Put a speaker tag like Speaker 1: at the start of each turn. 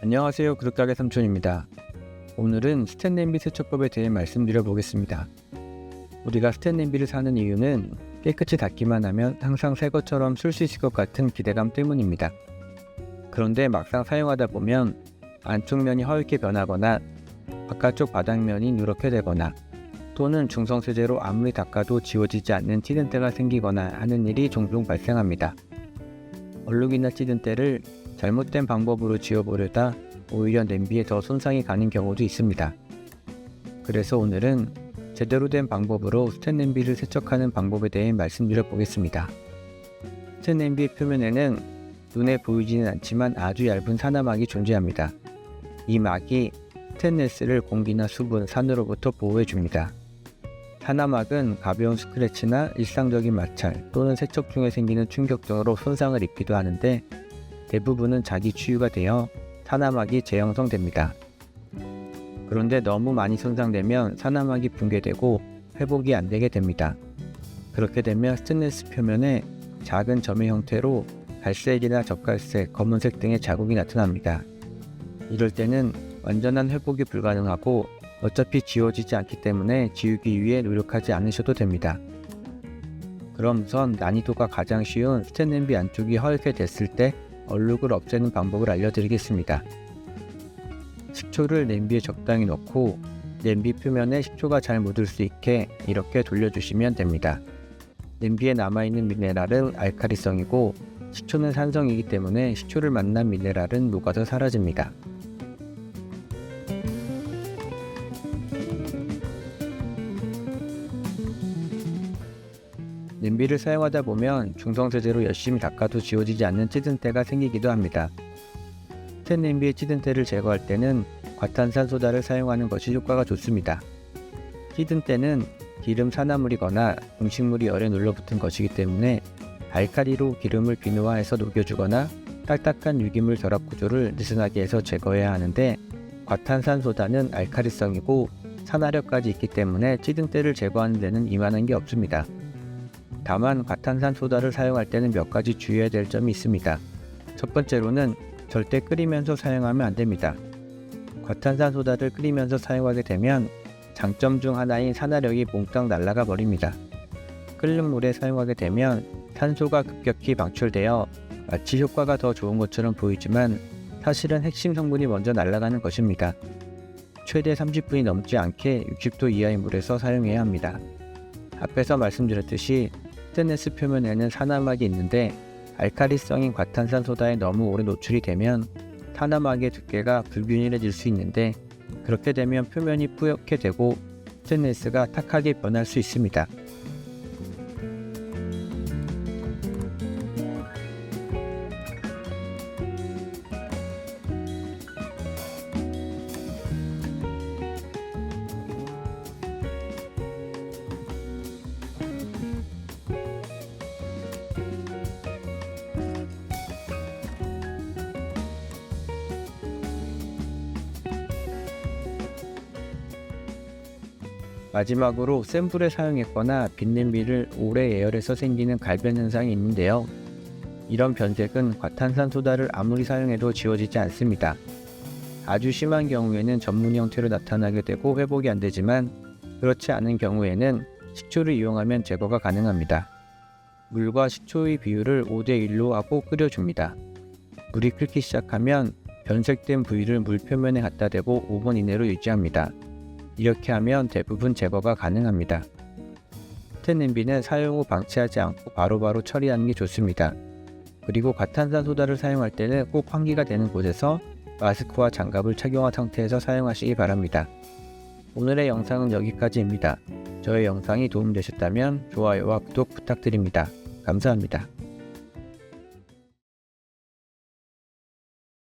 Speaker 1: 안녕하세요. 구독자의 삼촌입니다. 오늘은 스텐 냄비 세척법에 대해 말씀드려 보겠습니다. 우리가 스텐 냄비를 사는 이유는 깨끗이 닦기만 하면 항상 새 것처럼 쓸 수 있을 것 같은 기대감 때문입니다. 그런데 막상 사용하다 보면 안쪽 면이 허옇게 변하거나 바깥쪽 바닥면이 누렇게 되거나 또는 중성세제로 아무리 닦아도 지워지지 않는 찌든 때가 생기거나 하는 일이 종종 발생합니다. 얼룩이나 찌든 때를 잘못된 방법으로 지워보려다 오히려 냄비에 더 손상이 가는 경우도 있습니다. 그래서 오늘은 제대로 된 방법으로 스텐 냄비를 세척하는 방법에 대해 말씀드려 보겠습니다. 스텐 냄비의 표면에는 눈에 보이지는 않지만 아주 얇은 산화막이 존재합니다. 이 막이 스테인리스를 공기나 수분, 산으로부터 보호해줍니다. 산화막은 가벼운 스크래치나 일상적인 마찰 또는 세척 중에 생기는 충격 등으로 손상을 입기도 하는데 대부분은 자기 치유가 되어 산화막이 재형성됩니다. 그런데 너무 많이 손상되면 산화막이 붕괴되고 회복이 안 되게 됩니다. 그렇게 되면 스테인리스 표면에 작은 점의 형태로 갈색이나 적갈색, 검은색 등의 자국이 나타납니다. 이럴 때는 완전한 회복이 불가능하고 어차피 지워지지 않기 때문에 지우기 위해 노력하지 않으셔도 됩니다. 그럼 우선 난이도가 가장 쉬운 스텐 냄비 안쪽이 허옇게 됐을 때 얼룩을 없애는 방법을 알려드리겠습니다. 식초를 냄비에 적당히 넣고 냄비 표면에 식초가 잘 묻을 수 있게 이렇게 돌려주시면 됩니다. 냄비에 남아있는 미네랄은 알칼리성이고 식초는 산성이기 때문에 식초를 만난 미네랄은 녹아서 사라집니다. 냄비를 사용하다 보면 중성세제로 열심히 닦아도 지워지지 않는 찌든 때가 생기기도 합니다. 스텐 냄비의 찌든 때를 제거할 때는 과탄산소다를 사용하는 것이 효과가 좋습니다. 찌든 때는 기름 산화물이거나 음식물이 열에 눌러붙은 것이기 때문에 알칼리로 기름을 비누화해서 녹여주거나 딱딱한 유기물 결합 구조를 느슨하게 해서 제거해야 하는데 과탄산소다는 알칼리성이고 산화력까지 있기 때문에 찌든 때를 제거하는 데는 이만한 게 없습니다. 다만 과탄산소다를 사용할 때는 몇 가지 주의해야 될 점이 있습니다. 첫 번째로는 절대 끓이면서 사용하면 안 됩니다. 과탄산소다를 끓이면서 사용하게 되면 장점 중 하나인 산화력이 몽땅 날아가 버립니다. 끓는 물에 사용하게 되면 산소가 급격히 방출되어 마치 효과가 더 좋은 것처럼 보이지만 사실은 핵심 성분이 먼저 날아가는 것입니다. 최대 30분이 넘지 않게 60도 이하의 물에서 사용해야 합니다. 앞에서 말씀드렸듯이 스테인리스 표면에는 산화막이 있는데 알칼리성인 과탄산소다에 너무 오래 노출이 되면 산화막의 두께가 불균일해질 수 있는데 그렇게 되면 표면이 뿌옇게 되고 스테인리스가 탁하게 변할 수 있습니다. 마지막으로 센 불에 사용했거나 빈냄비를 오래 예열해서 생기는 갈변 현상이 있는데요. 이런 변색은 과탄산소다를 아무리 사용해도 지워지지 않습니다. 아주 심한 경우에는 전문 형태로 나타나게 되고 회복이 안 되지만 그렇지 않은 경우에는 식초를 이용하면 제거가 가능합니다. 물과 식초의 비율을 5:1로 하고 끓여줍니다. 물이 끓기 시작하면 변색된 부위를 물 표면에 갖다 대고 5분 이내로 유지합니다. 이렇게 하면 대부분 제거가 가능합니다. 스텐 냄비는 사용 후 방치하지 않고 바로바로 처리하는 게 좋습니다. 그리고 과탄산소다를 사용할 때는 꼭 환기가 되는 곳에서 마스크와 장갑을 착용한 상태에서 사용하시기 바랍니다. 오늘의 영상은 여기까지입니다. 저의 영상이 도움되셨다면 좋아요와 구독 부탁드립니다. 감사합니다.